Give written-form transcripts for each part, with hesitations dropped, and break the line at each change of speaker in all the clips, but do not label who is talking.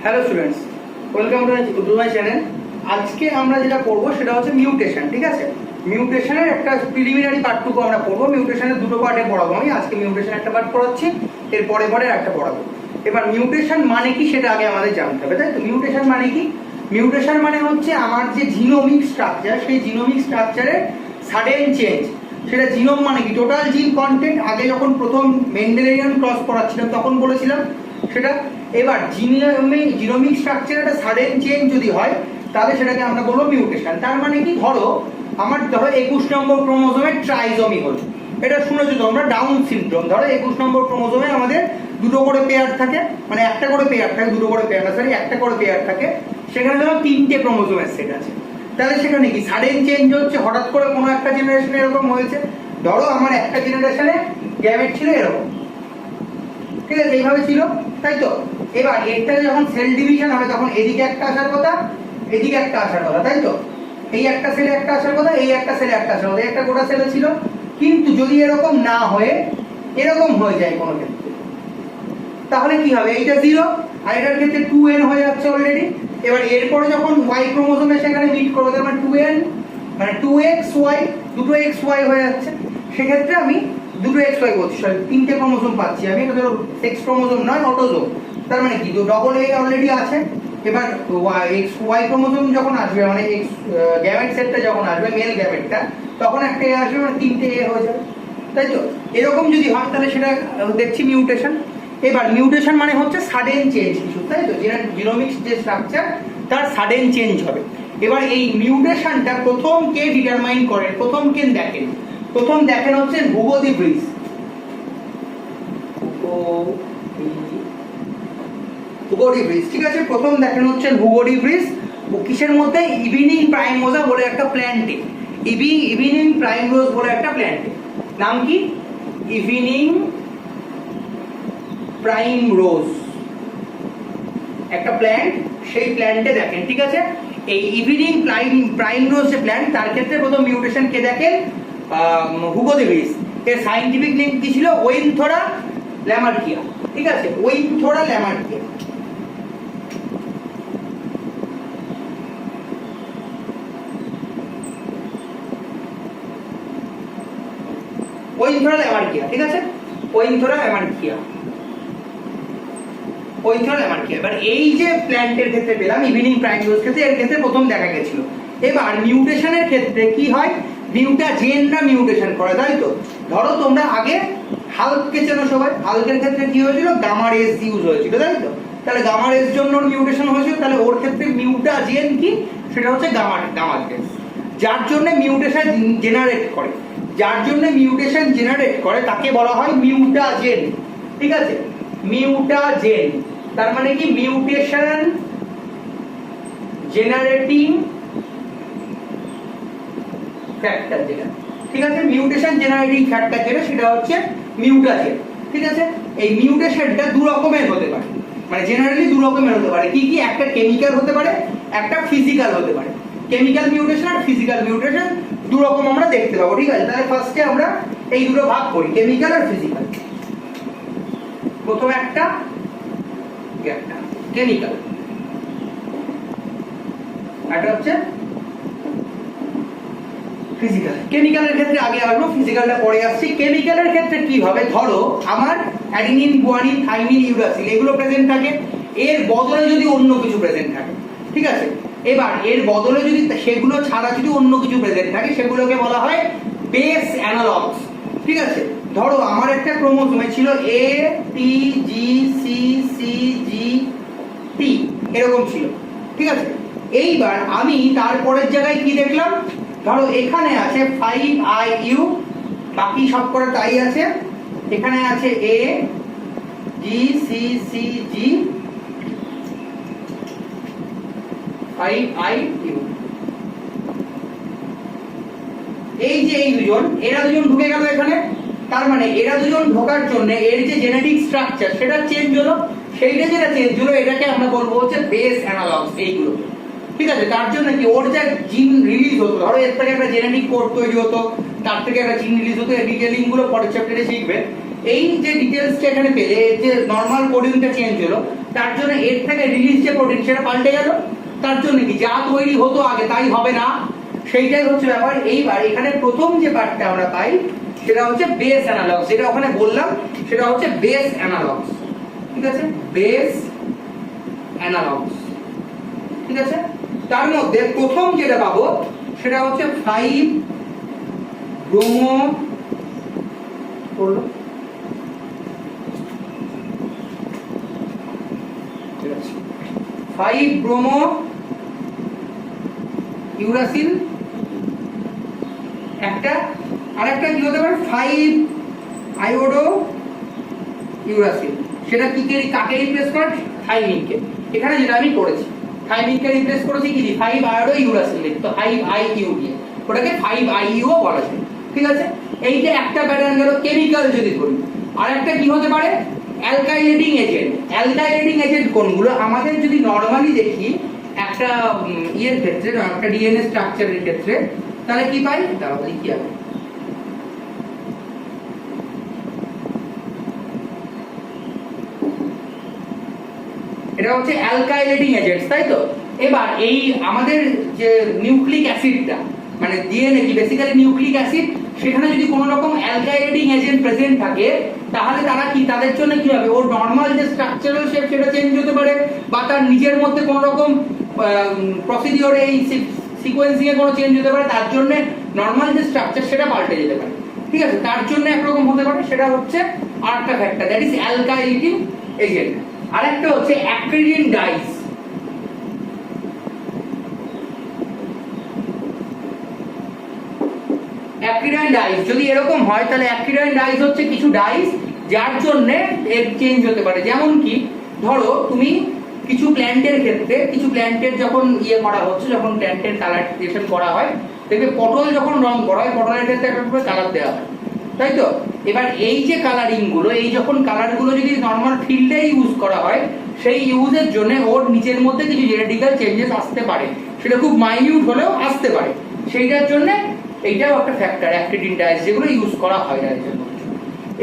Hello students, welcome to my channel. আজকে আমরা যেটা পড়বো সেটা হচ্ছে মিউটেশন। ঠিক আছে, মিউটেশনের একটা প্রিলিমিনারি পার্টটুকু আমরা পড়বো। মিউটেশনের দুটো পার্টে পড়াবো আমি। আজকে মিউটেশন একটা পার্ট পড়াচ্ছি, এর পরে একটা পড়াবো। এবার মিউটেশন মানে কি সেটা আগে আমাদের জানতে হবে, তাই তো? মিউটেশন মানে কি? মিউটেশন মানে হচ্ছে আমার যে জিনোমিক স্ট্রাকচার, সেই জিনোমিক স্ট্রাকচারের সাডেন চেঞ্জ। সেটা জিনোম মানে কি? টোটাল জিন কন্টেন্ট। আগে যখন প্রথম মেন্ডেলিয়ান ক্রস পড়াচ্ছিলাম তখন বলেছিলাম সেটা। এবার জিনোমিক স্ট্রাকচার একটা সাডেন চেঞ্জ যদি হয় তাহলে সেটাকে আমরা বলবো মিউটেশন। তার মানে কি, ধরো 21 নম্বর ক্রোমোজোমের ট্রাইজমি হলো, এটা শুনেছো তোমরা, ডাউন সিনড্রোম। ধরো 21 নম্বর ক্রোমোজোমে আমাদের দুটো করে পেয়ার থাকে, মানে একটা করে পেয়ার থাকে, দুটো করে পেয়ার না, সরি একটা করে পেয়ার থাকে। সেখানে ধরো 3টে ক্রোমোজোমের সেট আছে। তাহলে সেখানে কি সাডেন চেঞ্জ হচ্ছে? হঠাৎ করে কোনো একটা জেনারেশনে এরকম হয়েছে। ধরো আমার একটা জেনারেশনে গ্যামেট ছিল এরকম, ঠিক আছে, এইভাবে ছিল, তাই তো? এবার এটা যখন সেল ডিভিশন হবে তখন এদিকে একটা আসার কথা, এদিকে একটা আসার কথা, তাই তো? এই একটা সেলে একটা আসার কথা, এই একটা সেলে একটা আসার কথা, একটা গোটা সেলে ছিল। কিন্তু যদি এরকম না হয়ে এরকম হয়ে যায় কোনো ক্ষেত্রে, তাহলে কি হবে? এইটা 0 আর এটার ক্ষেত্রে 2n হয়ে যাচ্ছে অলরেডি। এবার এরপরে যখন y ক্রোমোজোমে সেখানে মিট করবে, তার মানে 2n মানে 2xy, দুটো xy হয়ে যাচ্ছে। সেক্ষেত্রে আমি দুটো xy বলছি, সরি 3টে ক্রোমোজোম পাচ্ছি আমি। এটা ধরো সেক্স ক্রোমোজোম নয়, অটোজোম। তার মানে কি, ডবল এ অলরেডি আছে। এবার y ক্রোমোজোম যখন আসবে, মানে গ্যামেট সেটটা যখন আসবে, মেল গ্যামেটটা, তখন একটা এ আসবে, মানে 3টে এ হয়ে যাবে, তাই তো? এরকম যদি হয় তাহলে সেটা দেখছি মিউটেশন। এবার মিউটেশন মানে হচ্ছে সাডেন চেঞ্জ কিছু, তাই তো? জিনোমিক্স যে স্ট্রাকচার তার সাডেন চেঞ্জ হবে। এবার এই মিউটেশনটা প্রথম কে ডিটারমাইন করেন, প্রথম কে দেখেন? প্রথম দেখেন হচ্ছে হুগো দি ভ্রিস। হুগো ডি ভ্রিস, ঠিক আছে, প্রথম দেখেন হচ্ছে হুগো ডি ভ্রিস। ও কিসের মধ্যে? ইভিনিং প্রাইমোজা বলে একটা প্ল্যান্টে, ইভিনিং প্রাইমরোজ বলে একটা প্ল্যান্টে। নাম কি? ইভিনিং প্রাইমরোজ, একটা প্ল্যান্ট, সেই প্ল্যান্টে দেখেন, ঠিক আছে? এই ইভিনিং প্রাইমরোজ যে প্ল্যান্ট, তার ক্ষেত্রে প্রথম মিউটেশন কে দেখেন? হুগো দি ভ্রিস। এর সায়েন্টিফিক নেম কি ছিল? ওয়েনথোরা ল্যামার্কিয়া, ঠিক আছে, ওয়েনথোরা ল্যামার্কিয়া। ওয়েনথোরা ল্যামার্কিয়া, ঠিক আছে, ওয়েনথোরা ল্যামার্কিয়া, ওয়েনথোরা ল্যামার্কিয়া। এবার এই যে প্ল্যান্টের ক্ষেত্রে পেলাম ইভিনিং প্রাইমরোজ ক্ষেত্রে, এর ক্ষেত্রে প্রথম দেখা গেছিল। এবার মিউটেশনের ক্ষেত্রে কি হয়? মিউটাজেনরা মিউটেশন করে, তাই তো? ধরো তোমরা আগে হাল্ককে চেনো সবাই, হাল্কের ক্ষেত্রে কি হয়েছিল? গামা রেস ইউজ হয়েছিল, তাই তো? তাহলে গামা রেস জন্য মিউটেশন হয়েছিল, তাহলে ওর ক্ষেত্রে মিউটাজেন কি? সেটা হচ্ছে গামা রেস, যার জন্য মিউটেশন জেনারেট করে, যার জন্য মিউটেশন জেনারেট করে তাকে বলা হয় মিউটাজেন, ঠিক আছে? মিউটাজেন তার মানে কি? মিউটেশন জেনারেটিং ফ্যাক্টর যেটা, ঠিক আছে, মিউটেশন জেনারেটিং ফ্যাক্টর যেটা, সেটা হচ্ছে মিউটাজেন, ঠিক আছে? এই মিউটেশনটা দু রকমের হতে পারে, মানে জেনারেলি দু রকমের হতে পারে। কি কি? একটা কেমিক্যাল হতে পারে, একটা ফিজিক্যাল হতে পারে। কেমিক্যাল মিউটেশন আর ফিজিক্যাল মিউটেশন দু রকম আমরা দেখতে পাবো, ঠিক আছে? তাহলে ফার্স্টে আমরা এই দুটো ভাগ করি, কেমিক্যাল আর ফিজিক্যাল। প্রথমে একটা কেমিক্যাল, একটা হচ্ছে ফিজিক্যাল। কেমিক্যালের ক্ষেত্রে আগে আসবো, ফিজিক্যালটা পরে আসছি। কেমিক্যালের ক্ষেত্রে কি হবে? ধরো আমার অ্যাডিনিন, গুয়ানিন, থাইমিন, ইউরাসিল এগুলো প্রেজেন্ট থাকে, এর বদলে যদি অন্য কিছু প্রেজেন্ট থাকে, ঠিক আছে? এবার এর বদলে যদি সেগুলো ছাড়া যদি অন্য কিছু প্রেজেন্ট থাকে, সেগুলোকে বলা হয় বেস অ্যানালগস, ঠিক আছে? ধরো আমার একটা ক্রোমোজোমে ছিল এ টি জি সি সি জি টি, এরকম ছিল, ঠিক আছে? এইবার আমি তারপরের জায়গায় কি দেখলাম? ধরো এখানে আছে 5IU, বাকি সব করে তাই আছে। এখানে আছে এ জি সি সি জি 5IU। এই যে এই দুজন, এরা দুজন ঢুকে গেল এখানে। তার মানে এরা দুজন ঢোকার জন্য এর যে জেনেটিক স্ট্রাকচার সেটা চেঞ্জ হলো। সেইটা যেটা চেঞ্জ হলো এটাকে আমরা বলবো হচ্ছে বেস অ্যানালগস, এইগুলো, ঠিক আছে? তার জন্য কি, ওর যে জিন রিলিজ হতো, ধরো এর থেকে একটা জেনেটিক কোড তৈরি হতো, তার থেকে একটা জিন রিলিজ হতো, এই ডিটেইলিং গুলো পরের চ্যাপ্টারে শিখবে। এই যে ডিটেইলসটা এখানে পেলে, যে নরমাল কোডিংটা চেঞ্জ হলো, তার জন্য এর থেকে রিলিজ যে প্রোটিন সেটা পাল্টে গেল। তার জন্য কি যা তৈরি হতো আগে তাই হবে না, সেইটাই হচ্ছে ব্যাপার। এইবার এখানে প্রথম যে পার্টটা আমরা পাই সেটা হচ্ছে বেস অ্যানালগস, যেটা ওখানে বললাম সেটা হচ্ছে বেস অ্যানালগস, ঠিক আছে, বেস অ্যানালগস, ঠিক আছে। তার মধ্যে প্রথম যেটা পাবো সেটা হচ্ছে 5 ব্রোমো 5 ব্রোমো ইউরাসিল একটা, আর একটা কি হতে পারে 5 আয়োডো ইউরাসিল। সেটা কি কাকে রিপ্লেস করে? থাইমিনকে। এখানে যেটা আমি করেছি থাইমিনকে রিপ্লেস করেছি কি 5 আয়োডো ইউরাসিল, তো 5 IU দিয়ে ওটাকে 5 IU বলা যায়, ঠিক আছে। এইটা একটা প্যাটার্ন গেল কেমিক্যাল যদি ধরি। আর একটা কি হতে পারে? Alkylating agent. অ্যালকাইলেটিং এজেন্ট কোনগুলো? আমাদের যদি নরমালি দেখি একটা ইয়ের ক্ষেত্রে, একটা ডিএনএ স্ট্রাকচারের ক্ষেত্রে, তাহলে কি পাই? তাহলে কি হবে? এটা হচ্ছে অ্যালকাইলেটিং এজেন্টস, তাই তো। এবার এই আমাদের যে নিউক্লিক অ্যাসিডটা, মানে ডিএনএ কি বেসিক্যালি নিউক্লিক অ্যাসিড, সেখানে যদি কোনো রকম অ্যালকাইলেটিং এজেন্ট প্রেজেন্ট থাকে তাহলে তারা কি, তাদের জন্য কি হবে? ওর নরমাল যে স্ট্রাকচারাল শেপ সেটা চেঞ্জ হতে পারে, বা তার নিজের মধ্যে কোনো রকম প্রসিডিওরে এই সিকোয়েন্সিং এ কোনো চেঞ্জ হতে পারে, তার জন্য নরমাল যে স্ট্রাকচার সেটা পাল্টে যেতে পারে, ঠিক আছে। তার জন্য একরকম হতে পারে, সেটা হচ্ছে আরেকটা factor, that is alkylating agent. আরেকটা হচ্ছে অ্যাক্রিডিন ডাইস। অ্যাক্রিডাইন ডাইস যদি এরকম হয় তাহলে অ্যাক্রিডাইন ডাইস হচ্ছে কিছু ডাইস যার জন্য এর চেঞ্জ হতে পারে। যেমন কি ধরো তুমি কিছু প্ল্যান্টের ক্ষেত্রে, কিছু প্ল্যান্টের যখন ইয়ে করা হচ্ছে, যখন প্ল্যান্টের কালারাইজেশন করা হয়, দেখবে পটল যখন রং করা হয় পটলের ক্ষেত্রে একটা করে কালার দেওয়া হয়, তাই তো। এবার এই যে কালারিং গুলো, এই যখন কালার গুলো যদি নর্মাল ফিল্ডে ইউজ করা হয়, সেই ইউজের জন্য ওর নিচের মধ্যে কিছু জেনেটিক্যাল চেঞ্জেস আসতে পারে, সেটা খুব মাইনিউট হলেও আসতে পারে। সেইটার জন্য এইটাও একটা ফ্যাক্টর, অ্যাক্রিডিন ডাইস, যেগুলো ইউজ করা হয় ডাইসের মধ্যে।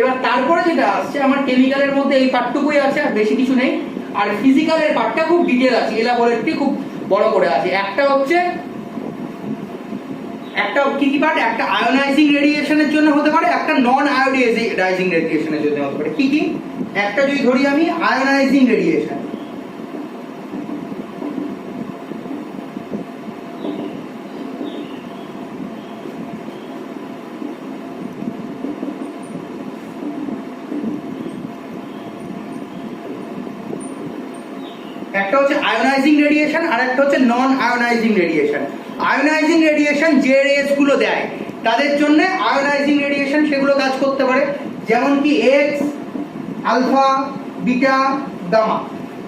এবার তারপরে যেটা আসছে, আমার কেমিক্যালের মধ্যে এই পার্টটুকুই আছে, আর বেশি কিছু নেই। আর ফিজিক্যালের পার্টটা খুব ডিটেল আছে, এলাবোরেটলি খুব বড় করে আছে। একটা হচ্ছে, একটা কি কি পার্ট? একটা আয়োনাইজিং রেডিয়েশনের জন্য হতে পারে, একটা নন আয়োনাইজিং রেডিয়েশনের জন্য হতে পারে। কি কি? একটা যদি ধরি আমি আয়োনাইজিং রেডিয়েশন, একটা হচ্ছে আয়োনাইজিং রেডিয়েশন আর একটা হচ্ছে নন আয়োনাইজিং রেডিয়েশন। আয়োনাইজিং রেডিয়েশন যে রেস গুলো দেয় তাদের জন্য আয়োনাইজিং রেডিয়েশন সেগুলো কাজ করতে পারে, যেমন কি এক্স, আলফা, বিটা, গামা,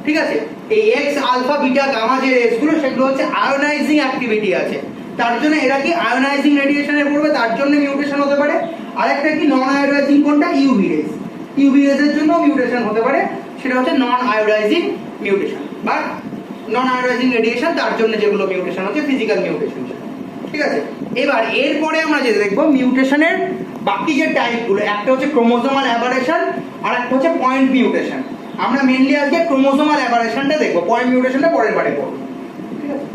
ঠিক আছে। এই এক্স, আলফা, বিটা, গামা যে রেস গুলো, সেগুলো হচ্ছে আয়োনাইজিং অ্যাক্টিভিটি আছে, তার জন্য এরা কি আয়োনাইজিং রেডিয়েশনে পড়বে, তার জন্য মিউটেশন হতে পারে। আর একটা কি নন আয়োনাইজিং, কোনটা? UV race. ইউভি রেসের জন্য মিউটেশন হতে পারে, সেটা হচ্ছে নন আয়োনাইজিং মিউটেশন বা নন আয়োনাইজিং রেডিয়েশন, তার জন্য যেগুলো মিউটেশন হচ্ছে ফিজিক্যাল মিউটেশন, ঠিক আছে। এবার এরপরে আমরা যেটা দেখবো মিউটেশনের বাকি যে টাইপগুলো, একটা হচ্ছে ক্রোমোজোমাল অ্যাবারেশন আর একটা হচ্ছে পয়েন্ট মিউটেশন। আমরা মেইনলি আজকে ক্রোমোজোমাল অ্যাবারেশনটা দেখবো, পয়েন্ট মিউটেশনটা পরের বারে পড়বো, ঠিক আছে।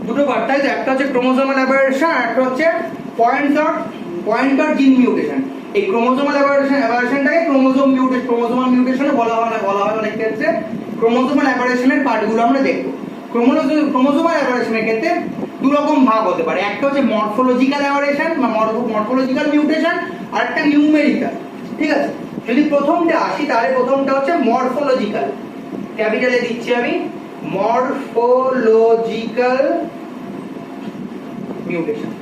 দুটো পার্ট, তাই তো। একটা হচ্ছে ক্রোমোজোমাল অ্যাবারেশন আর একটা হচ্ছে পয়েন্টার জিন মিউটেশন। এই ক্রোমোজোমাল অ্যাবারেশনটাকে ক্রোমোজোমাল মিউটেশনে বলা হয় অনেক ক্ষেত্রে। ক্রোমোজোমাল অ্যাবারেশনের পার্টগুলো আমরা দেখবো। ক্রোমোজোমাল অ্যাবারেশনের ক্ষেত্রে দু রকম ভাগ হতে পারে, একটা হচ্ছে মরফোলজিক্যাল অ্যাবারেশন বা মরফোলজিক্যাল মিউটেশন, আর একটা নিউমেরিক্যাল, ঠিক আছে। যদি প্রথমটা আসি তাহলে প্রথমটা হচ্ছে মরফোলজিক্যাল, ক্যাপিটালে দিচ্ছি আমি, মরফোলজিক্যাল মিউটেশন।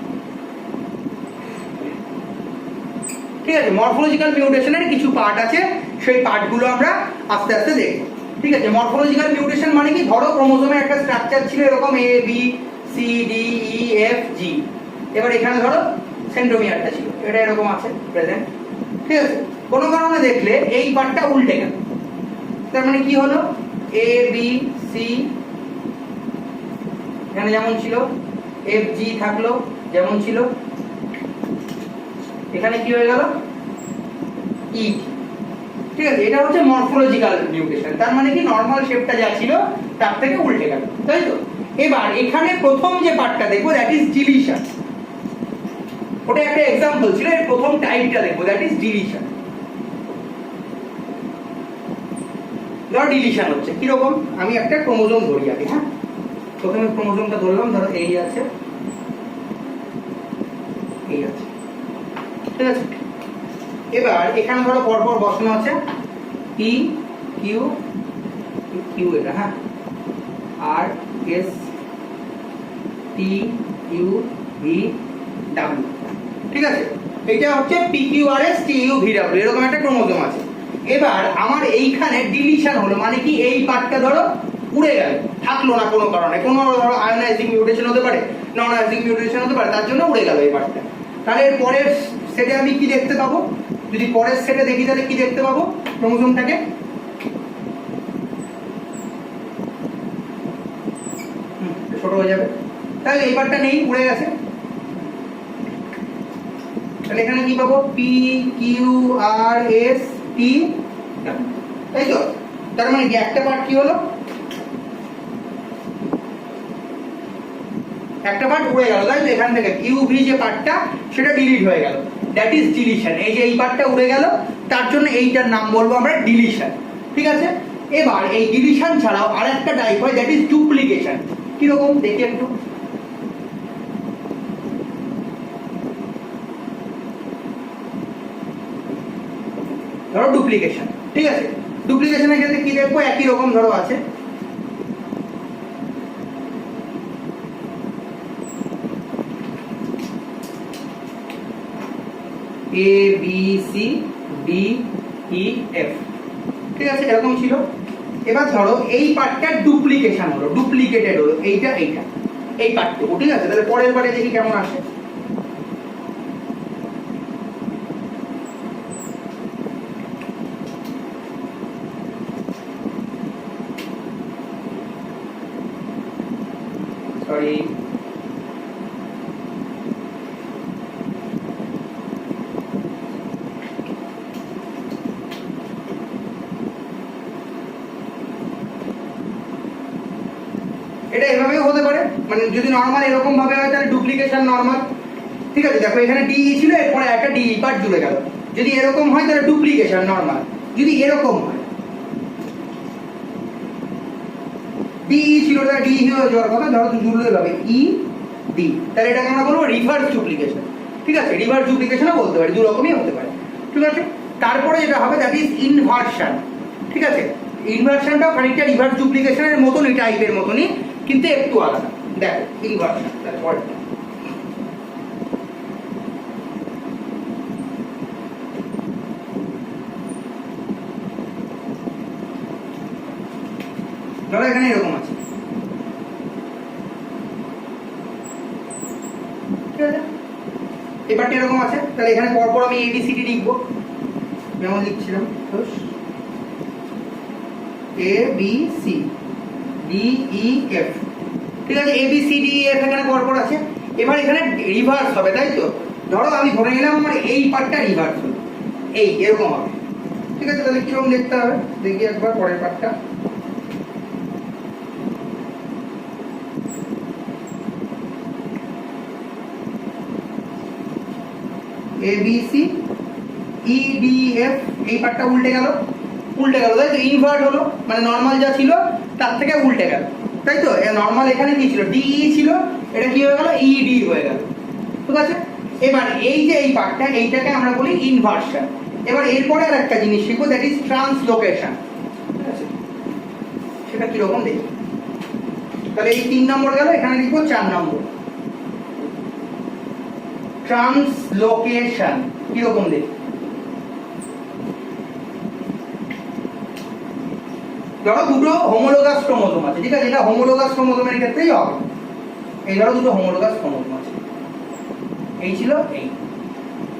ঠিক আছে, মরফোলজিক্যাল মিউটেশনের কিছু পার্ট আছে, সেই পার্টগুলো আমরা আস্তে আস্তে দেখব। ঠিক আছে, মরফোলজিক্যাল মিউটেশন মানে কি, ধরো ক্রোমোজোমের একটা স্ট্রাকচার ছিল এরকম A B C D E F G, এবার এখানে ধরো সেন্ট্রোমিয়ারটা ছিল, এটা এরকম আছে প্রেজেন্ট। ঠিক আছে, কোনো কারণে দেখলে এই পার্টটা উল্টে গেল, তার মানে কি হলো, এ বি সি এখানে যেমন ছিল, এফ জি থাকলো যেমন ছিল, এখানে কি হয়ে গেল, ই। ঠিক আছে, এটা হচ্ছে মরফোলজিক্যাল মিউটেশন, তার মানে কি নরমাল শেপটা যা ছিল তার থেকে উল্টে গেল, তাই তো। এবার এখানে প্রথম যে পার্টটা দেখবো দ্যাট ইজ ডিলিশন, ওটা একটা এক্সাম্পল ছিল, এর প্রথম টাইপটা দেখবো দ্যাট ইজ ডিলিশন। ধরো ডিলিশন হচ্ছে কিরকম, আমি একটা ক্রোমোজোম ধরি আগে, হ্যাঁ, প্রথমে ক্রোমোজোমটা ধরলাম, ধরো এই আছে এই আছে, ঠিক আছে। এবার এখানে ধরো পরপর বসানো আছে পি কিউ কিউ, এটা হ্যাঁ, R S T U V W, ঠিক আছে। এটা হচ্ছে P Q R S T U V W, এরকম একটা ক্রোমোজোম আছে। এবার আমার এইখানে ডিলিশন হলো, মানে কি এই পার্টটা ধরো উড়ে গেল, থাকলো না কোনো কারণে, কোনো ধরো আয়োনাইজিং মিউটেশন হতে পারে, নন আয়োনাইজিং মিউটেশন হতে পারে, তার জন্য উড়ে গেল এই পার্টটা। তাহলে এর পরের সেটে আমি কি দেখতে পাবো, যদি পরের সেটে দেখি তাহলে কি দেখতে পাবো, ক্রোমোজোমটাকে ছোট হয়ে যাবে, তাহলে এই পার্টটা নেই, উড়ে গেছে। তাহলে এখানে কি পাবো, পি কিউ আর এস টি, তাই তো। তার মানে কি একটা পার্ট কি হলো, একটা পার্ট উড়ে গেল, তাই তো। এখান থেকে কিউ ভি যে পার্টটা সেটা ডিলিট হয়ে গেল, দ্যাট ইজ ডিলিশন। এই যে এই পার্টটা উড়ে গেল, তার জন্য এইটার নাম বলবো আমরা ডিলিশন, ঠিক আছে। এবার এই ডিলিশন ছাড়াও আরেকটা টাইপ হয় দ্যাট ইজ ডুপ্লিকেশন। কিরকম দেখি একটু, ধরো ডুপ্লিকেশন, ঠিক আছে। ডুপ্লিকেশনের ক্ষেত্রে কি দেখবো, একই রকম ধরো আছে A B C D E F, ঠিক আছে, এরকম ছিল। এবার ধরো এই পার্টটা ডুপ্লিকেশন হলো, ডুপ্লিকেটেড হলো, এইটা এইটা এই পার্টটুকু, ঠিক আছে। তাহলে পরের বারে দেখি কেমন আসে। সরি, এটা এভাবেও হতে পারে, মানে যদি নরমাল এরকম ভাবে হয় তাহলে ডুপ্লিকেশন নরমাল, ঠিক আছে। দেখো এখানে ডি ছিল, এরপরে একটা ডি পার্ট জুড়ে গেল, যদি এরকম হয় তাহলে ডুপ্লিকেশন নরমাল। যদি এরকম হয় ডি ছিল, তাহলে ডি হয়ে যাওয়ার কথা, ধরো জুড়লে যাবে ই ডি, তাহলে এটাকে আমরা বলবো রিভার্স ডুপ্লিকেশন, ঠিক আছে। রিভার্স ডুপ্লিকেশনও বলতে পারি, দু রকমই হতে পারে, ঠিক আছে। তারপরে যেটা হবে দ্যাট ইজ ইনভার্সন, ঠিক আছে। ইনভার্সনটাও খানিকটা রিভার্স ডুপ্লিকেশনের মতনই, টাইপের মতনই, কিন্তু একটু আলাদা। দেখো ইনভার্সন, তারপর ধরো এখানে এরকম আছে, ঠিক আছে। এবারটা এরকম আছে, তাহলে এখানে পরপর আমি এবিসিডি লিখবো, যেমন লিখছিলাম A B C D E F, ঠিক আছে। A B C D F এখানে পরপর আছে। এবার এখানে রিভার্স হবে, তাই তো। ধরো আমি ধরে নিলাম আমার এই পার্টটা রিভার্স হলো, এই এরকম হবে, ঠিক আছে। তাহলে কিরকম দেখতে হবে দেখি একবার পরের পার্টটা। A B C E D F, এই পার্টটা উল্টে গেল, উল্টে গেল, তাই তো। ইনভার্ট হলো, মানে নর্মাল যা ছিল তার থেকে উল্টে গেল, তাই তো। নর্মাল এখানে কি ছিল, ডি ই ছিল, এটা কি হয়ে গেল, ই ডি হয়ে গেল, ঠিক আছে। এবার এই যে এই পার্টটা, এইটাকে আমরা বলি ইনভার্সন। এবার এরপরে আর একটা জিনিস শিখবো দ্যাট ইজ ট্রান্সলোকেশন, ঠিক আছে। সেটা কিরকম দেখি, তাহলে এই 3 নম্বর গেল, এখানে লিখবো 4 নম্বর ট্রান্সলোকেশন। কিরকম দেখি, ধরো দুটো হোমোলোগাস ক্রোমোজোম আছে, ঠিক আছে, এটা হোমোলোগাস ক্রোমোজোমের ক্ষেত্রেই হবে। এই ধরো দুটো হোমোলোগাস ক্রোমোজোম আছে, এই ছিল এই,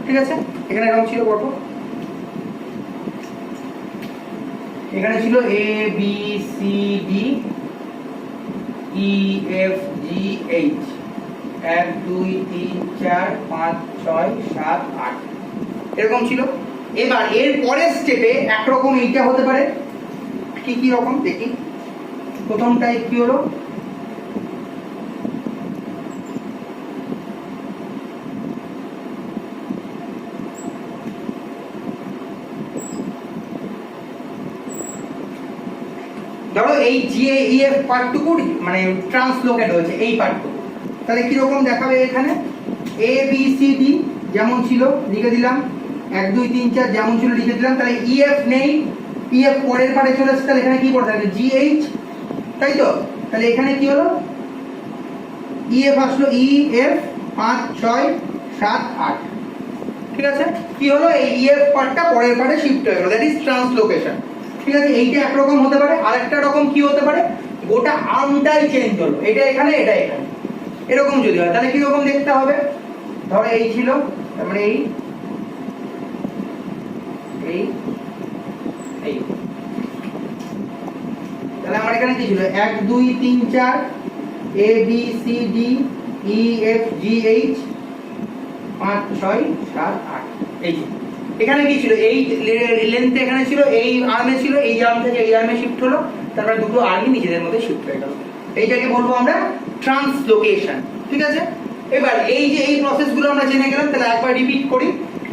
ঠিক আছে, এখানে এরকম ছিল কত, এখানে ছিল A B C D E F G H, 1 2 3 4 5 6 7 8 এরকম ছিল। এবার এর পরের স্টেপে একরকম এইটা হতে পারে, কি কি রকম দেখি। প্রথমটাই কি হলো, ধরো এই জিএইএফ পার্টটুকু মানে ট্রান্সলোকেট হয়েছে এই পার্টটুকু, তাহলে কি রকম দেখাবে এখানে, এ বি সি ডি যেমন ছিল লিখে দিলাম, 1 2 3 4 যেমন ছিল লিখে দিলাম, তাহলে ইএফ নেই, ইএফ পরের পার্টে চলে আসছে, তাহলে এখানে কি করতে হবে জিএইচ, তাই তো, তাহলে এখানে কি হলো ইএফ আসলো ইএফ 5 6 7 8, ঠিক আছে, কি হলো এই ইএফ পার্টটা পরের পার্টে শিফট হয়ে গেল, দ্যাট ইজ ট্রান্সলোকেশন, ঠিক আছে। এইটা একরকম হতে পারে, আরেকটা রকম কি হতে পারে, গোটা আর্মটাই চেঞ্জ হলো, এটা এখানে এটা এখানে, এরকম যদি হয় তাহলে কি রকম দেখতে হবে, ধরো এই ছিল, তার মানে এই এই এই, তাহলে আমার এখানে কি ছিল 1 2 3 4 A B C D E F G H 5 6 7 8, এই যে এখানে কি ছিল, এই লেন্থে এখানে ছিল, এই আর্মে ছিল, এই আর্ম থেকে এই আর্মে শিফট হলো, তারপরে দুটো আর্মই নিজেদের মধ্যে শিফট হয়ে গেল, এইটাকে বলবো আমরা ট্রান্সলোকেশন, ঠিক আছে। এবার এই যে এই প্রসেসগুলো আমরা জেনে গেলাম, তাহলে একবার রিপিট করি।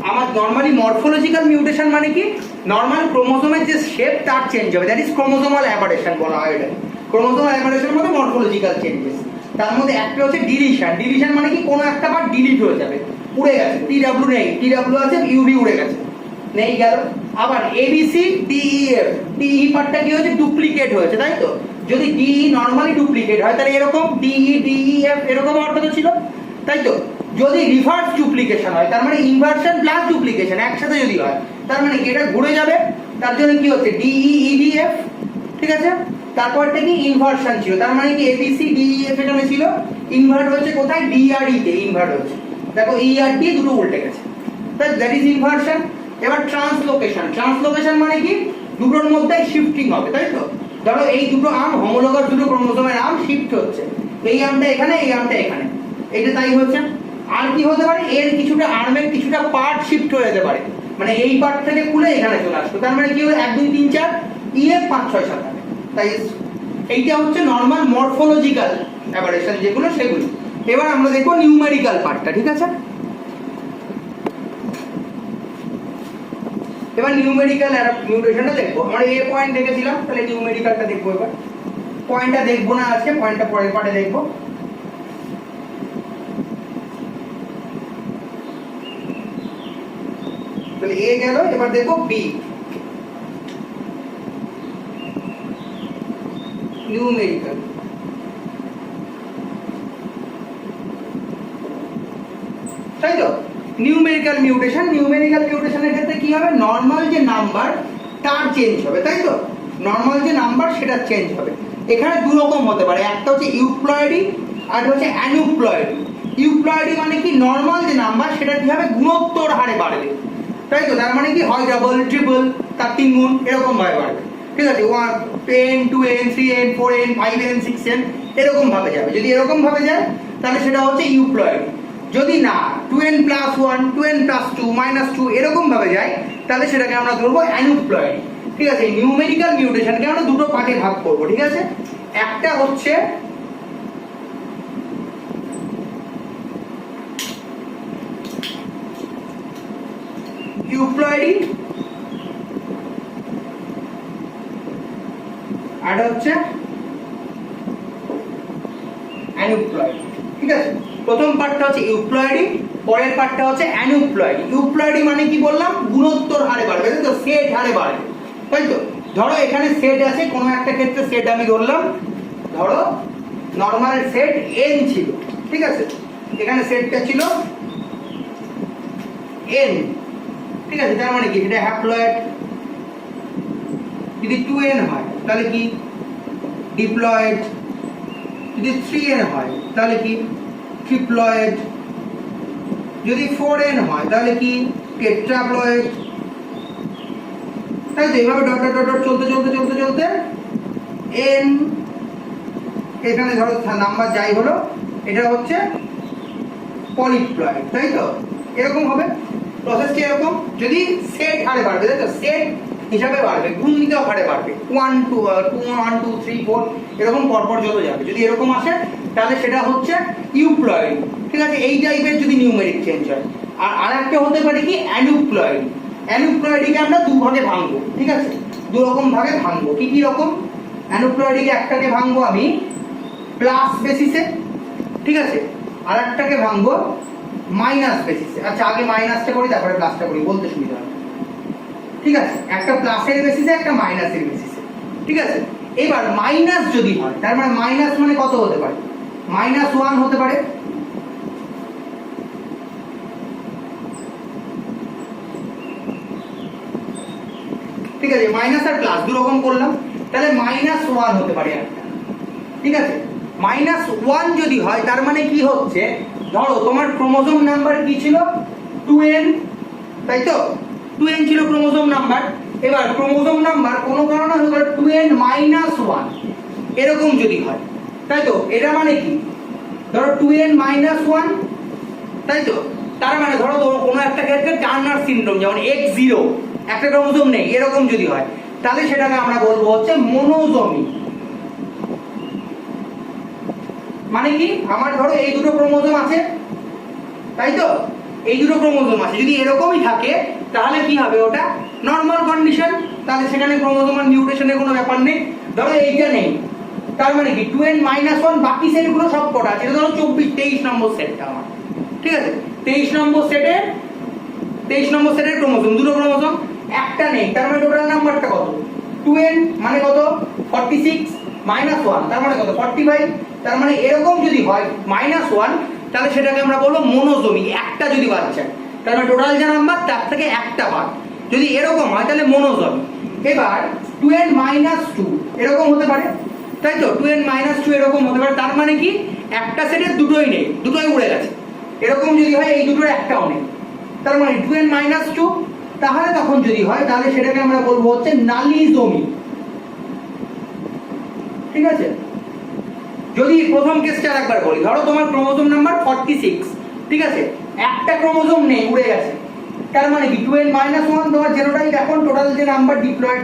আমার নরমালি মরফোলজিক্যাল মিউটেশন মানে কি, নরমাল ক্রোমোজোমের যে শেপ তার চেঞ্জ হবে, দ্যাট ইজ ক্রোমোজোমাল অ্যাবারেশন বলা হয় এটা। ক্রোমোজোমাল অ্যাবারেশনের মধ্যে মরফোলজিক্যাল চেঞ্জেস, তার মধ্যে একটা হচ্ছে ডিলিশন, ডিলিশন মানে কি কোনো একটা পার্ট ডিলিট হয়ে যাবে, উড়ে গেছে, টিডব্লিউ নেই, টিডব্লিউ আছে, ইউডি উড়ে গেছে, নেই গেল। আবার এবিসি ডিইএফ, ডিই পার্টটা কি হয়েছে ডুপ্লিকেট হয়েছে, তাই তো, যদি ডিই নরমালি ডুপ্লিকেট হয় তাহলে এরকম ডিই ডিইএফ এরকম অর্থ ছিল, তাই তো। যদি রিভার্স ডুপ্লিকেশন হয় তার মানে ইনভার্সন প্লাস ডুপ্লিকেশন একসাথে যদি হয় তার মানে কি এটা ঘুরে যাবে, তার জন্য কি হচ্ছে ডিই ইডিএফ, ঠিক আছে। তারপরটা কি ইনভার্সন ছিল, তার মানে কি এবিসি ডিইএফ এখানে ছিল, ইনভার্ট হচ্ছে কোথায় ডিআরই তে ইনভার্ট হচ্ছে, দেখো ই আর ডি দুটো উল্টে গেছে, তাই দ্যাট ইজ ইনভার্সন। এবার ট্রান্সলোকেশন, ট্রান্সলোকেশন মানে কি দুটোর মধ্যে শিফটিং হবে, তাই তো, ধরো এই দুটো আর্ম হোমোলোগাস দুটো ক্রোমোজোমের আর্ম শিফট হচ্ছে, এই আর্মটা এখানে এই আর্মটা এখানে, এটা তাই হচ্ছে। আর কি হতে পারে, এর কিছুটা আর্মের কিছুটা পার্ট শিফট হয়ে যেতে পারে, মানে এই পার্ট থেকে খুলে এখানে চলে আসবে, তার মানে কি হলো 1 2 3 4 ইএফ 5 6 7 8, তাই এইটা হচ্ছে নরমাল মরফোলজিক্যাল অ্যাবারেশন যেগুলো সেগুলো। এবার আমরা দেখবো নিউমেরিক্যাল পার্টটা, ঠিক আছে। এবার নিউমেরিক্যাল মিউটেশনটা দেখবো, আমরা এ পয়েন্ট দেখেছিলাম, তাহলে নিউমেরিক্যালটা দেখবো। এবার পয়েন্টটা দেখবো না আজকে, পয়েন্টটা পরের পার্টে দেখবো। তাহলে এ গেল, এবার দেখো বি, নিউমেরিক্যাল, তাই তো। নিউমেরিক্যাল মিউটেশন, নিউমেরিক্যাল মিউটেশনের ক্ষেত্রে কি হবে, নরমাল যে নাম্বার তার চেঞ্জ হবে, তাই তো, নরমাল যে নাম্বার সেটা চেঞ্জ হবে। এখানে দু রকম হতে পারে, একটা হচ্ছে ইউপ্লয়েডি আর হচ্ছে অ্যানুপ্লয়েডি। ইউপ্লয়েডি মানে কি নরমাল যে নাম্বার সেটা কি হবে গুণোত্তর হারে বাড়বে, তাই তো, তার মানে কি হয় ডাবল ট্রিপল তার 3 গুণ এরকম ভাবে বাড়বে, ঠিক আছে, 1 10 2n 3n 4n 5n 6n এরকম ভাবে যাবে। যদি এরকম ভাবে যায় তাহলে সেটা হচ্ছে ইউপ্লয়েডি। যদি না 2n + 1 2n + 2 -2 এরকম ভাবে যায় তাহলে সেটাকে আমরা ধরবো অ্যানুপ্লয়েডি, ঠিক আছে। নিউমেরিক্যাল মিউটেশনকে আমরা দুটো পার্টে ভাগ করব, ঠিক আছে। একটা হচ্ছে ইউপ্লয়েডি আর হচ্ছে অ্যানুপ্লয়েডি, ঠিক আছে। প্রথম পার্টটা হচ্ছে ইউপ্লয়েডি, পরের পার্টটা হচ্ছে অ্যানুপ্লয়েডি। ইউপ্লয়েডি মানে কি বললাম, গুণোত্তর হারে বাড়বে, তাই তো, সেট হারে বাড়বে, তাই তো। ধরো এখানে সেট আছে, কোনো একটা ক্ষেত্রে সেট আমি ধরলাম, ধরো নরমাল সেট n ছিল, ঠিক আছে, এখানে সেটটা ছিল n, ঠিক আছে, তার মানে কি এটা হ্যাপ্লয়েড। যদি 2n হয় তাহলে কি ডিপ্লয়েড, যদি 3n হয় তাহলে কি ট্রিপ্লয়েড, যদি 4n হয় তাহলে কি টেট্রাপ্লয়েড। তাই তো এইভাবে ডট ডট ডট চলতে চলতে চলতে চলতে n, এখানে ধরো নাম্বার যাই হলো এটা হচ্ছে পলিপ্লয়েড, তাই তো এরকম হবে প্রসেসটি। এরকম যদি সেট হারে বাড়বে, তাই তো সেট হিসাবে বাড়বে, গুণিত হারে বাড়বে, 1 2 1 2 3 4 এরকম পরপর যত যাবে, যদি এরকম আসে তাহলে সেটা হচ্ছে ইউপ্লয়েড, ঠিক আছে। এই টাইপের যদি নিউমেরিক চেঞ্জ হয়। আর আরেকটা হতে পারে কি অ্যানুপ্লয়েড। অ্যানুপ্লয়েডকে আমরা দু ভাগে ভাঙবো, ঠিক আছে, দু রকম ভাগে ভাঙবো। কি কি রকম? অ্যানুপ্লয়েডকে একটাকে ভাঙবো আমি প্লাস বেসিসে, ঠিক আছে, আর একটাকে ভাঙবো মাইনাস বেসিসে। আচ্ছা আগে মাইনাসটা করি তারপরে প্লাসটা করি, বলতে সুবিধা হবে, ঠিক আছে। একটা প্লাসের বেসিসে একটা মাইনাসের বেসিসে, ঠিক আছে। এবার মাইনাস যদি হয় তার মানে মাইনাস মানে কত হতে পারে? -1 হতে পারে, ঠিক আছে। মাইনাস আর প্লাস দু রকম করলাম, তাহলে -1 হতে পারে একটা, ঠিক আছে। -1 যদি হয় তার মানে কি হচ্ছে, ধরো তোমার ক্রোমোজোম নাম্বার কি ছিল 2n, তাই তো 2n ছিল ক্রোমোজোম নাম্বার। এবার ক্রোমোজোম নাম্বার কোনো কারণে হতে পারে 2n - 1 এরকম যদি হয়, তাই তো এটা মানে কি, ধরো 2n - 1, তাই তো। তার মানে ধরো কোনো একটা ক্ষেত্রে টার্নার সিনড্রোম, যেমন X0 একটা ক্রোমোজোম নেই, এরকম যদি হয় তাহলে সেটাকে আমরা বলবো হচ্ছে মোনোজমি। মানে কি, আমার ধরো এই দুটো ক্রোমোজোম আছে, তাই তো এই দুটো ক্রোমোজোম আছে, যদি এরকমই থাকে তাহলে কি হবে, ওটা নরমাল কন্ডিশন, তাহলে সেখানে ক্রোমোজোমাল মিউটেশনের কোনো ব্যাপার নেই। ধরো এইটা নেই, তার মানে কি 2n - 1 বাকি সেটগুলো সব কটা আছে, ধরো 23 নম্বর সেটটা আমার, ঠিক আছে। 23 নম্বর সেটের ক্রোমোজোম, দুটো ক্রোমোজোম, একটা নেই, তার মানে টোটাল নাম্বারটা কত? 2n মানে কত 46 -1 তার মানে কত 45। তার মানে এরকম যদি হয় -1 তাহলে সেটাকে আমরা বলবো মোনোজমি, একটা যদি বাচ্চা, তার মানে টোটাল যে নাম্বার তার থেকে একটা বাদ, যদি এরকম হয় তাহলে মোনোজমি। এবার 2n - 2 এরকম হতে পারে, তাই তো 2n - 2 এরকম হতে পারে, তার মানে কি একটা সেটের দুটোই নেই, দুটোই উড়ে গেছে। এরকম যদি হয় এই দুটোর একটাও নেই, তার মানে 2n - 2, তাহলে তখন যদি হয় তাহলে সেটাকে আমরা বলবো হচ্ছে নালিজমি, ঠিক আছে। যদি প্রথম কেসটা আরেকবার বলি, ধরো তোমার ক্রোমোজোম নাম্বার 46, ঠিক আছে, একটা ক্রোমোজোম নেই, উড়ে গেছে, তার মানে কি 2n - 1 তোমার জেনোটাইপ, এখন টোটাল যে নাম্বার ডিপ্লয়েড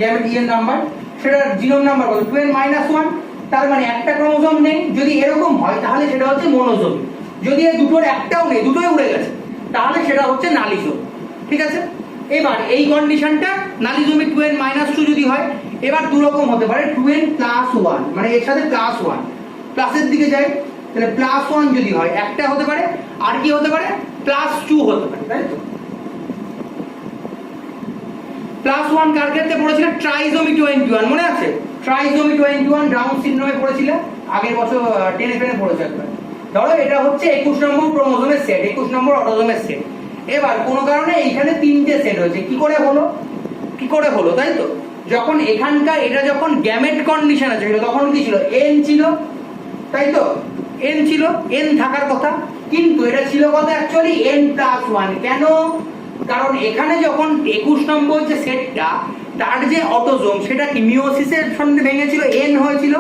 গ্যামেটিক নাম্বার সেটা জিনোম নাম্বার কত 2n - 1, তার মানে একটা ক্রোমোজোম নেই, যদি এরকম হয় তাহলে সেটা হচ্ছে মোনোজমি। যদি এই দুটোর একটাও নেই, দুটোই উড়ে গেছে, তাহলে সেটা হচ্ছে নালিজমি, ঠিক আছে। এবার এই কন্ডিশনটা নালিজমি 2n - 2 যদি হয়, এবার দু রকম হতে পারে 2n + 1, মানে এর সাথে +1 প্লাসের দিকে যায়, তাহলে +1 যদি হয় একটা হতে পারে, আর কি হতে পারে +2 হতে পারে, তাই তো। +1 কার ক্ষেত্রে পড়েছিল? ট্রাইজোমি 21, মনে আছে? ট্রাইজোমি 21 ডাউন সিনড্রোমে পড়েছিল, আগের বছর 10 এ পড়েছে একবার। ধরো এটা হচ্ছে 21 নম্বর ক্রোমোজোমের সেট, 21 নম্বর অটোজোমের সেট। এবার কোনো কারণে এইখানে তিনটে সেট হয়েছে, কি করে হলো, তাই তো। যখন এখানকার এটা যখন গ্যামেট কন্ডিশন ছিল তখন কি ছিল, n ছিল, তাই তো n ছিল, n থাকার কথা, কিন্তু এটা ছিল কত অ্যাকচুয়ালি n + 1। কেন? কারণ এখানে যখন 21 নম্বর যে সেটটা তার যে অটোজোম সেটা কি মিওসিসের সঙ্গে ভেঙেছিল, n হয়েছিল,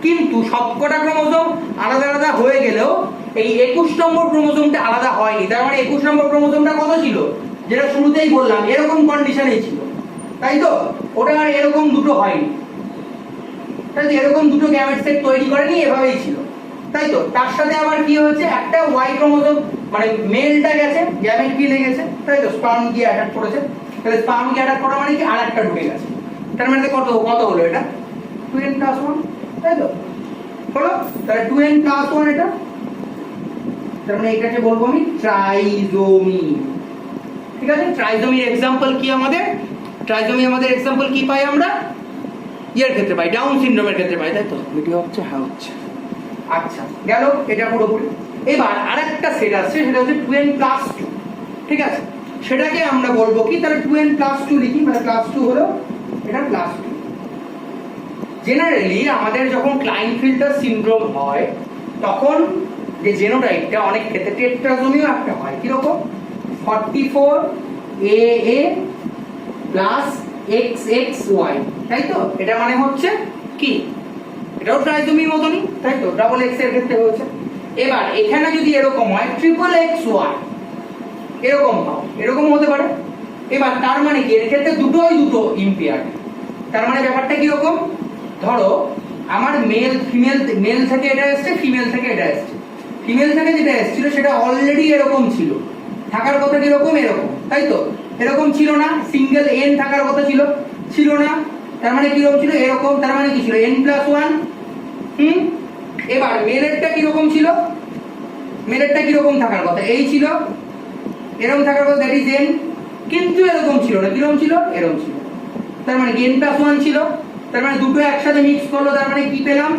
কিন্তু সবকটা ক্রোমোজোম আলাদা আলাদা হয়ে গেলেও এই 21 নম্বর ক্রোমোজোমটা আলাদা হয়নি। তার মানে 21 নম্বর ক্রোমোজোমটা কত ছিল, যেটা শুরুতেই বললাম এরকম কন্ডিশনেই ছিল, তাই তো। ওটা আর এরকম দুটো হয়নি, তাই তো, এরকম দুটো গ্যামেট সেট তৈরি করেনি, এভাবেই ছিল, তাই তো। তার সাথে আবার কি হয়েছে, একটা ওয়াই ক্রোমোজোম মানে মেলটা গেছে, গ্যামেট কি লেগেছে, তাই তো, স্পার্ম গিয়ে অ্যাটাক করেছে, তাহলে স্পার্ম গিয়ে অ্যাটাক করা মানে কি আরেকটা ঢুকে গেছে, তার মানে কত হলো এটা 2n + 1, তাই তো হলো। তাহলে 2n + 1 এটা, তার মানে এটাকে বলবো আমি ট্রাইজোমি, ঠিক আছে। ট্রাইজোমির এক্সাম্পল কি আমাদের এক্সাম্পল কি পাই আমরা, এর ক্ষেত্রে পাই, ডাউন সিনড্রোমের ক্ষেত্রে পাই, তাই তো। ভিডিও হচ্ছে, হ্যাঁ হচ্ছে, আচ্ছা গেল এটা পুরোপুরি। এবার আরেকটা সেট আছে, সেটা হচ্ছে 2n + 2, ঠিক আছে। সেটাকে আমরা বলবো কি, তাহলে 2n + 2 লিখি, মানে +2 হলো এটা +2, জেনারেলি আমাদের যখন ক্লাইনফিল্টার সিনড্রোম হয় তখন যে জেনোটাইপটা অনেক ক্ষেত্রে টেট্রাজোমিও একটা হয়, কিরকম 44AA প্লাস XXY, তাই তো? এটা মানে হচ্ছে কি, এটাও ট্রাইজোমির মতনই, তাই তো? ডাবল এক্স এর ক্ষেত্রে হয়েছে। এবার এখানে যদি এরকম হয় ট্রিপল XY, এরকম পাও, এরকম হতে পারে। এবার তার মানে কি, এর ক্ষেত্রে দুটো ইম্পেয়ার্ড। তার মানে ব্যাপারটা কিরকম, ধরো আমার মেল থেকে এটা এসছে, ফিমেল থেকে এটা এসছে। ফিমেল থেকে যেটা এসেছিল সেটা অলরেডি এরকম ছিল, থাকার কথা কিরকম, এরকম, তাই তো? এরকম ছিল না, সিঙ্গেল এন থাকার কথা ছিল না। তার মানে কিরকম ছিল, এরকম। তার মানে কি ছিল, n+1। এবার মেলেরটা কিরকম ছিল, মেলেরটা কিরকম থাকার কথা, এই ছিল, এরকম থাকার কথা, দ্যাট ইজ n। কিন্তু এরকম ছিল না, কিরকম ছিল, এরকম ছিল। তার মানে n+1 ছিল। তার মানে দুটো একসাথে মিক্স করলো, তার মানে কি পেলাম,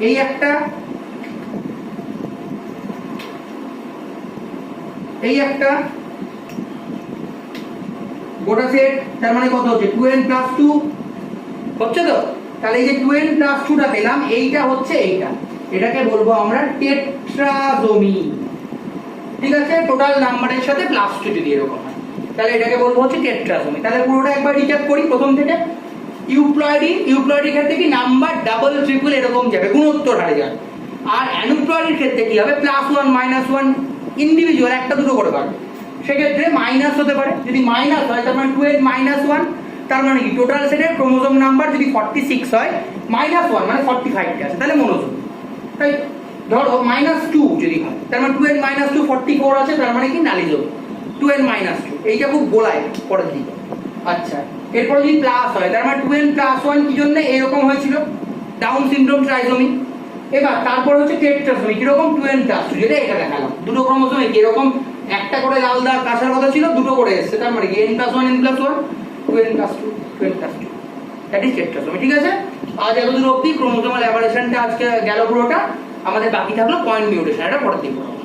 এই একটা, এই একটা গোটা সেট। তার মানে কত হচ্ছে, 2n+2 হচ্ছে তো? তাহলে এই যে 2n+2টা পেলাম, এইটা হচ্ছে এইটা, এটাকে বলবো আমরা টেট্রাজোমি, ঠিক আছে? টোটাল নাম্বারের সাথে +2 যদি এরকম হয় তাহলে এটাকে বলবো হচ্ছে টেট্রাজোমি। তাহলে পুরোটা একবার রিক্যাপ করি প্রথম থেকে। ইউপ্লয়েডি ক্ষেত্রে কি নাম্বার ডাবল ট্রিপল এরকম যাবে, গুণোত্তর হারে যাবে। আর অ্যানুপ্লয়েডির ক্ষেত্রে কি হবে, +1 -1 ইন্ডিভিজুয়াল একটা দুটো করে পারবে। সেক্ষেত্রে মাইনাস হতে পারে, যদি মাইনাস হয় তার মানে 2n-1, তার মানে কি টোটাল সেটের ক্রোমোজোম নাম্বার যদি 46 হয়, -1 মানে 45 আছে, তাহলে মনোজোম। তাই ধরো -2 যদি হয়, তার মানে 2n-2 44 আছে, তার মানে কি নালিজোম। 2n-2 এইটা খুব গোলায় পরের দিকে। আচ্ছা, এরপর যদি প্লাস হয় তার মানে 2n+1 কি জন্য এরকম হয়েছিল, ডাউন সিনড্রোম ট্রাইজোমি। এবার তারপর হচ্ছে টেট্রাজোমি, কিরকম 2n+2, যেটা এটা দেখালাম, দুটো ক্রোমোজোমে এরকম একটা করে লাল দাগ কাটার কথা ছিল, দুটো করে এসেছে, তার মানে n+1 n+1 2n+2 2n+2, that is টেট্রাজোমি। ঠিক আছে, আজ এতদূর অবধি ক্রোমোজোমাল অ্যাবারেশনটা আজকে গেল পুরোটা। আমাদের বাকি থাকলো পয়েন্ট মিউটেশন, এটা পরের দিন পড়াবো।